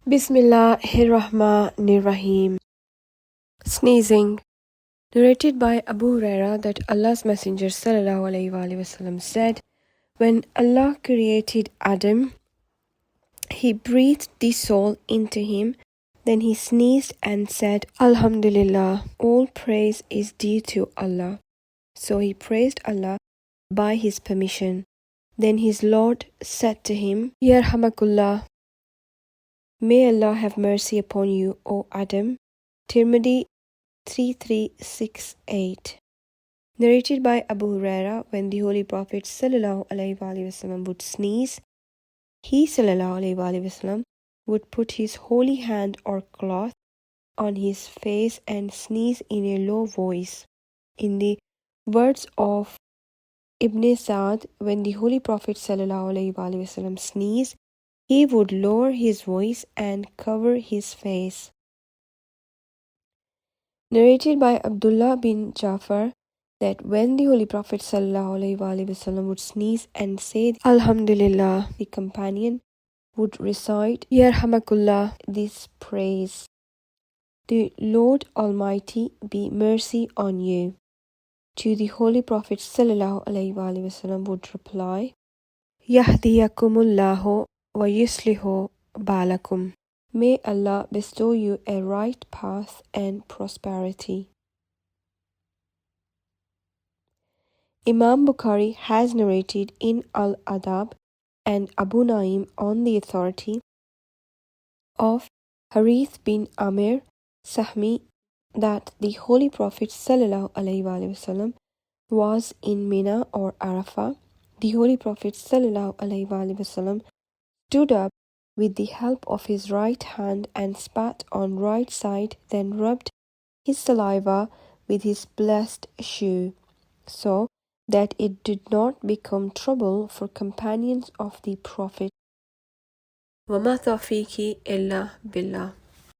Bismillahirrahmanirrahim. Sneezing. Narrated by Abu Huraira that Allah's Messenger ﷺ said, when Allah created Adam, He breathed the soul into him, then he sneezed and said, Alhamdulillah, all praise is due to Allah. So he praised Allah by his permission. Then his Lord said to him, Yarhamakullah, may Allah have mercy upon you, O Adam. Tirmidhi 3368. Narrated by Abu Huraira, when the Holy Prophet ﷺ would sneeze, he ﷺ would put his holy hand or cloth on his face and sneeze in a low voice. In the words of Ibn Sa'd, when the Holy Prophet ﷺ sneezed, he would lower his voice and cover his face. Narrated by Abdullah bin Jafar that when the Holy Prophet ﷺ would sneeze and say Alhamdulillah, the companion would recite Yarhamakullah, this praise. The Lord Almighty be mercy on you. To the Holy Prophet ﷺ would reply, Yahdiyakumullahu wa yuslihu balakum. May Allah bestow you a right path and prosperity. Imam Bukhari has narrated in Al-Adab and Abu Naim on the authority of Harith bin Amir Sahmi that the Holy Prophet ﷺ was in Mina or Arafah. The Holy Prophet ﷺ stood up with the help of his right hand and spat on right side, then rubbed his saliva with his blessed shoe, so that it did not become trouble for companions of the Prophet. وَمَا تَوْفِيقِي إِلَّا بِاللَّهِ.